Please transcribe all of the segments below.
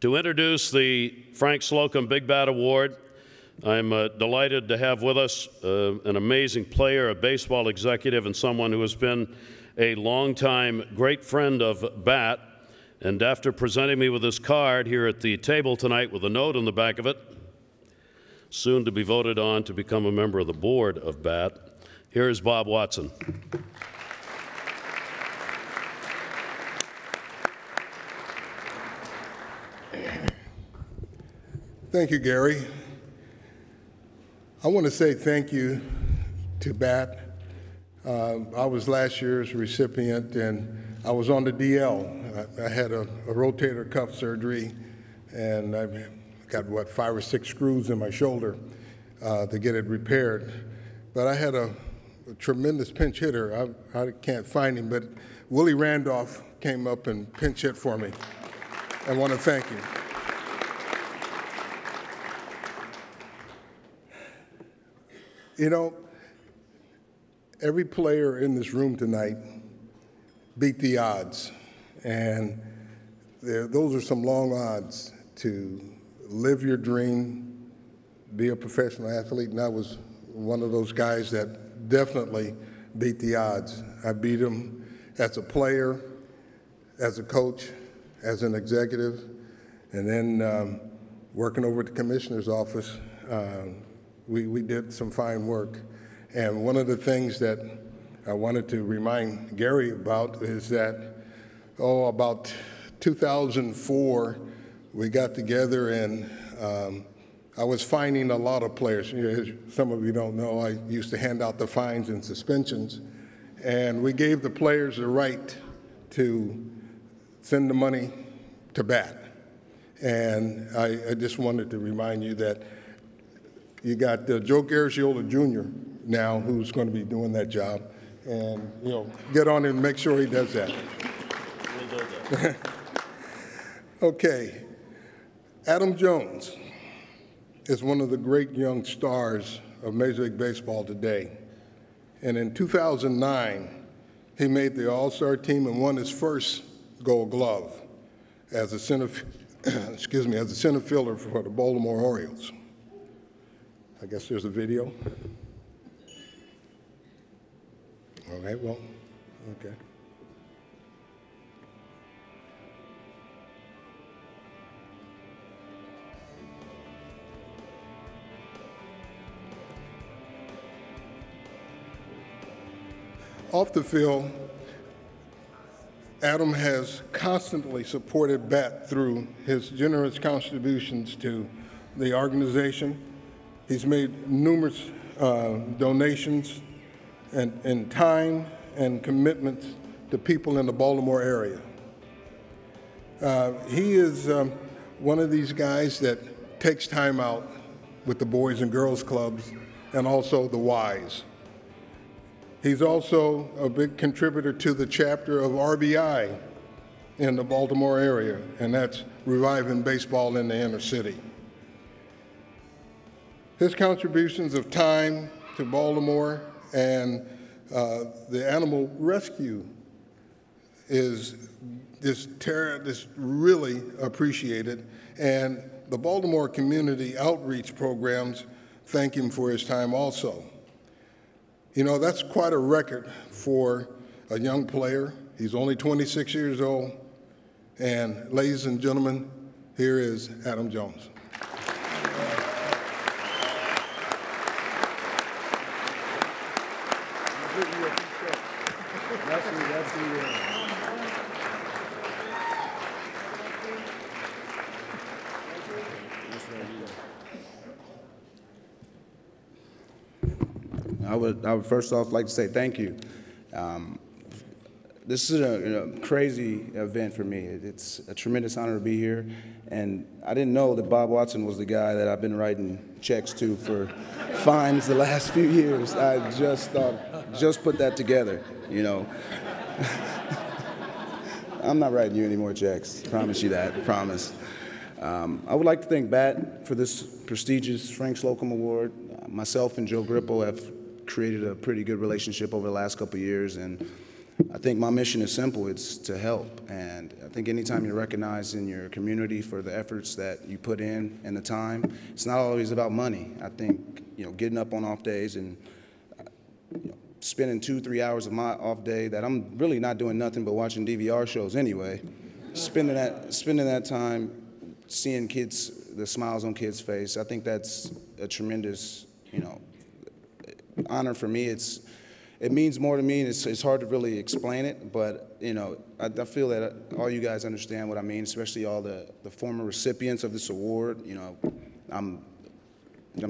To introduce the Frank Slocum Big Bat Award, I'm delighted to have with us an amazing player, a baseball executive, and someone who has been a longtime great friend of BAT. And after presenting me with this card here at the table tonight with a note on the back of it, soon to be voted on to become a member of the board of BAT, here is Bob Watson. Thank you, Gary. I want to say thank you to BAT. I was last year's recipient, and I was on the DL. I had a rotator cuff surgery, and I've got, what, 5 or 6 screws in my shoulder to get it repaired. But I had a tremendous pinch hitter. I can't find him, but Willie Randolph came up and pinch hit for me. I want to thank you. You know, every player in this room tonight beat the odds, and those are some long odds to live your dream, be a professional athlete, and I was one of those guys that definitely beat the odds. I beat them as a player, as a coach, as an executive, and then working over at the commissioner's office, we did some fine work. And one of the things that I wanted to remind Gary about is that, about 2004, we got together and I was fining a lot of players. You know, some of you don't know, I used to hand out the fines and suspensions, and we gave the players the right to send the money to BAT. And I just wanted to remind you that you got Joe Garagiola Jr. now, who's going to be doing that job, and get on and make sure he does that. We'll do that. Okay, Adam Jones is one of the great young stars of Major League Baseball today, and in 2009, he made the All-Star team and won his first Gold Glove as a center, as a center fielder for the Baltimore Orioles. I guess there's a video. All right, well, okay. Off the field, Adam has constantly supported BAT through his generous contributions to the organization. He's made numerous donations and time and commitments to people in the Baltimore area. He is one of these guys that takes time out with the Boys and Girls Clubs and also the Ys. He's also a big contributor to the chapter of RBI in the Baltimore area, and that's reviving baseball in the inner city. His contributions of time to Baltimore and the animal rescue is just really appreciated, and the Baltimore community outreach programs thank him for his time also. You know, that's quite a record for a young player. He's only 26 years old, and ladies and gentlemen, here is Adam Jones. I would first off like to say thank you. This is a crazy event for me. It's a tremendous honor to be here, and I didn't know that Bob Watson was the guy that I've been writing checks to for fines the last few years. I just put that together, I'm not writing you any more checks, promise you that, promise. I would like to thank BAT for this prestigious Frank Slocum Award. Myself and Joe Grippo have created a pretty good relationship over the last couple of years, and I think my mission is simple. It's to help. And I think anytime you're recognized in your community for the efforts that you put in and the time, it's not always about money. I think, getting up on off days and spending 2-3 hours of my off day that I'm really not doing nothing but watching DVR shows anyway, spending that time seeing kids, the smiles on kids' face, I think that's a tremendous, honor for me. It means more to me, and it's hard to really explain it, but, I feel that all you guys understand what I mean, especially all the former recipients of this award. I'm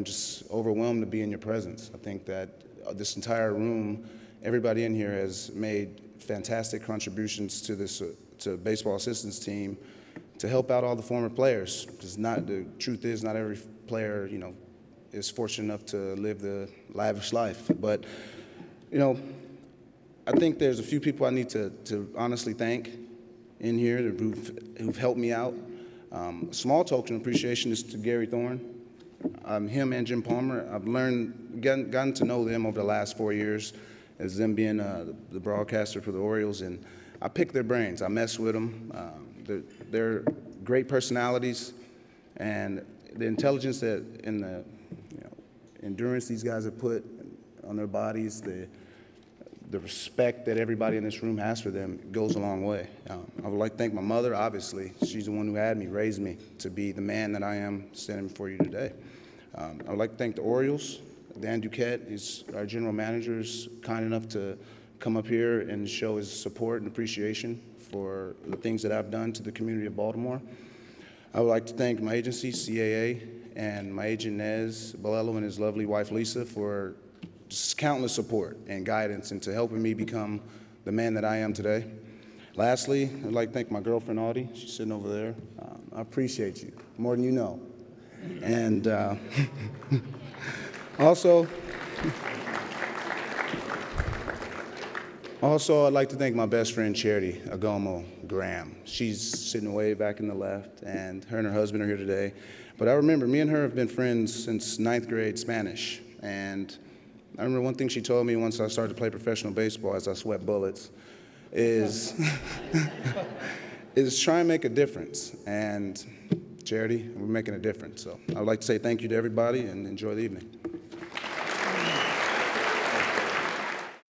just overwhelmed to be in your presence. I think that this entire room, everybody in here has made fantastic contributions to this to baseball assistance team to help out all the former players. Because the truth is, not every player, is fortunate enough to live the lavish life. But, I think there's a few people I need to honestly thank in here who've helped me out. A small token of appreciation is to Gary Thorne. Him and Jim Palmer, I've gotten to know them over the last 4 years as them being the broadcaster for the Orioles, and I pick their brains. I mess with them. They're great personalities, and the intelligence and the endurance these guys have put on their bodies, the respect that everybody in this room has for them goes a long way. I would like to thank my mother, obviously. She's the one who had me, raised me to be the man that I am standing before you today. I would like to thank the Orioles. Dan Duquette, our general manager, is kind enough to come up here and show his support and appreciation for the things that I've done to the community of Baltimore. I would like to thank my agency, CAA, and my agent, Nez Bolello, and his lovely wife, Lisa, for just countless support and guidance into helping me become the man that I am today. Lastly, I'd like to thank my girlfriend, Audie. She's sitting over there. I appreciate you more than you know. And also, I'd like to thank my best friend, Charity Agomo Graham. She's sitting way back in the left, and her and her husband are here today. But I remember me and her have been friends since 9th grade Spanish. And I remember one thing she told me once I started to play professional baseball as I sweat bullets is, is try and make a difference. And Charity, we're making a difference. So I would like to say thank you to everybody and enjoy the evening.